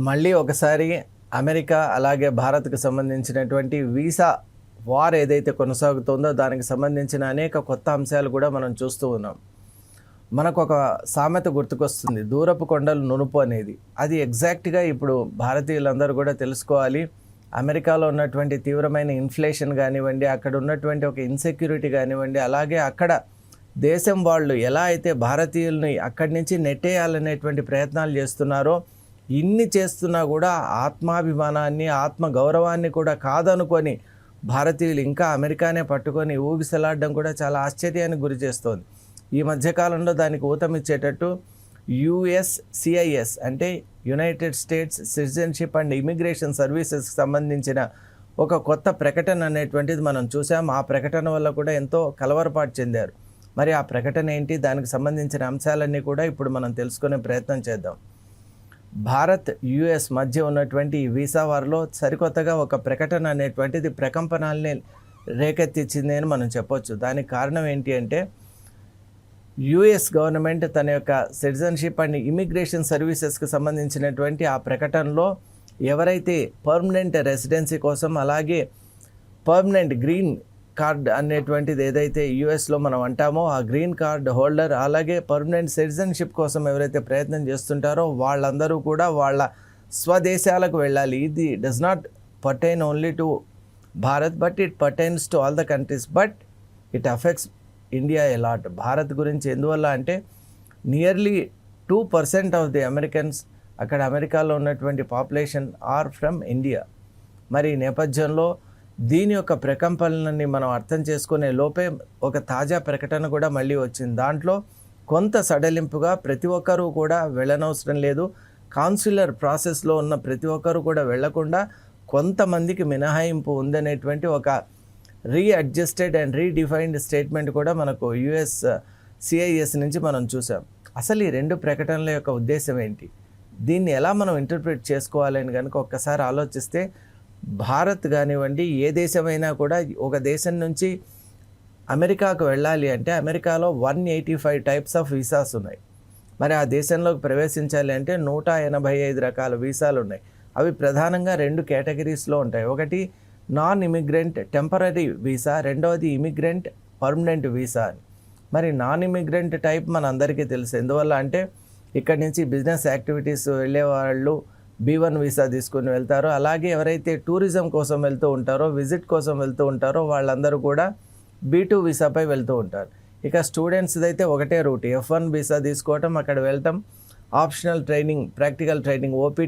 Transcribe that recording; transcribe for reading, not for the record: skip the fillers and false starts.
మళ్ళీ ఒకసారి అమెరికా అలాగే భారత్కు సంబంధించినటువంటి వీసా వార్ ఏదైతే కొనసాగుతుందో దానికి సంబంధించిన అనేక కొత్త అంశాలు కూడా మనం చూస్తూ ఉన్నాం. మనకు ఒక సామెత గుర్తుకొస్తుంది, దూరపు కొండలు నునుపు అనేది. అది ఎగ్జాక్ట్గా ఇప్పుడు భారతీయులందరూ కూడా తెలుసుకోవాలి. అమెరికాలో ఉన్నటువంటి తీవ్రమైన ఇన్ఫ్లేషన్ కానివ్వండి, అక్కడ ఉన్నటువంటి ఒక ఇన్సెక్యూరిటీ కానివ్వండి, అలాగే అక్కడ దేశం వాళ్ళు ఎలా అయితే భారతీయుల్ని అక్కడి నుంచి నెట్టేయాలనేటువంటి ప్రయత్నాలు చేస్తున్నారో, ఇన్ని చేస్తున్నా కూడా ఆత్మాభిమానాన్ని ఆత్మ గౌరవాన్ని కూడా కాదనుకొని భారతీయులు ఇంకా అమెరికానే పట్టుకొని ఊగిసలాడడం కూడా చాలా ఆశ్చర్యానికి గురి చేస్తోంది. ఈ మధ్యకాలంలో దానికి ఊతమిచ్చేటట్టు USCIS అంటే United States Citizenship and Immigration సర్వీసెస్కి సంబంధించిన ఒక కొత్త ప్రకటన అనేటువంటిది మనం చూసాం. ఆ ప్రకటన వల్ల కూడా ఎంతో కలవరపాటు చెందారు. మరి ఆ ప్రకటన ఏంటి, దానికి సంబంధించిన అంశాలన్నీ కూడా ఇప్పుడు మనం తెలుసుకునే ప్రయత్నం చేద్దాం. భారత్ US మధ్య ఉన్నటువంటి ఈ వీసా వార్లో సరికొత్తగా ఒక ప్రకటన అనేటువంటిది ప్రకంపనాల్ని రేకెత్తించింది అని మనం చెప్పొచ్చు. దానికి కారణం ఏంటి అంటే US గవర్నమెంట్ తన యొక్క సిటిజన్షిప్ అండ్ ఇమిగ్రేషన్ సర్వీసెస్కి సంబంధించినటువంటి ఆ ప్రకటనలో ఎవరైతే పర్మనెంట్ రెసిడెన్సీ కోసం అలాగే పర్మనెంట్ గ్రీన్ కార్డ్ అనేటువంటిది ఏదైతే USలో మనం అంటామో ఆ గ్రీన్ కార్డ్ హోల్డర్ అలాగే పర్మనెంట్ సిటిజన్షిప్ కోసం ఎవరైతే ప్రయత్నం చేస్తుంటారో వాళ్ళందరూ కూడా వాళ్ళ స్వదేశాలకు వెళ్ళాలి. ఇది does not pertain only to Bharat but it pertains to all the countries but it affects India allot. Bharat గురించి ఎందువల్ల అంటే నియర్లీ 2% ఆఫ్ ది అమెరికన్స్ అక్కడ అమెరికాలో ఉన్నటువంటి పాపులేషన్ ఆర్ ఫ్రమ్ ఇండియా. మరి ఈ నేపథ్యంలో దీని యొక్క ప్రకంపనని మనం అర్థం చేసుకునే లోపే ఒక తాజా ప్రకటన కూడా మళ్ళీ వచ్చింది. దాంట్లో కొంత సడలింపుగా ప్రతి ఒక్కరూ కూడా వెళ్ళనవసరం లేదు, కాన్సులర్ ప్రాసెస్లో ఉన్న ప్రతి ఒక్కరూ కూడా వెళ్లకుండా కొంతమందికి మినహాయింపు ఉందనేటువంటి ఒక రీఅడ్జస్టెడ్ అండ్ రీడిఫైన్డ్ స్టేట్మెంట్ కూడా మనకు USCIS నుంచి మనం చూసాం. అసలు ఈ రెండు ప్రకటనల యొక్క ఉద్దేశం ఏంటి, దీన్ని ఎలా మనం ఇంటర్ప్రిట్ చేసుకోవాలని కనుక ఒక్కసారి ఆలోచిస్తే, భారత్ కానివ్వండి ఏ దేశమైనా కూడా ఒక దేశం నుంచి అమెరికాకు వెళ్ళాలి అంటే అమెరికాలో 185 టైప్స్ ఆఫ్ వీసాస్ ఉన్నాయి. మరి ఆ దేశంలోకి ప్రవేశించాలి అంటే 185 రకాల వీసాలు ఉన్నాయి. అవి ప్రధానంగా 2 కేటగిరీస్లో ఉంటాయి. ఒకటి నాన్ ఇమిగ్రెంట్ టెంపరరీ వీసా, రెండవది ఇమిగ్రెంట్ పర్మనెంట్ వీసా అని. మరి నాన్ ఇమిగ్రెంట్ టైప్ మన అందరికీ తెలుసు. ఎందువల్ల అంటే ఇక్కడి నుంచి బిజినెస్ యాక్టివిటీస్ వెళ్ళే వాళ్ళు B1 వీసా తీసుకుని వెళ్తారో, అలాగే ఎవరైతే టూరిజం కోసం వెళ్తూ ఉంటారో విజిట్ కోసం వెళ్తూ ఉంటారో వాళ్ళందరూ కూడా B2 వీసాపై వెళ్తూ ఉంటారు. ఇక స్టూడెంట్స్ది అయితే ఒకటే రూట్, F1 వీసా తీసుకోవటం, అక్కడ వెళ్ళటం, optional training practical training OPT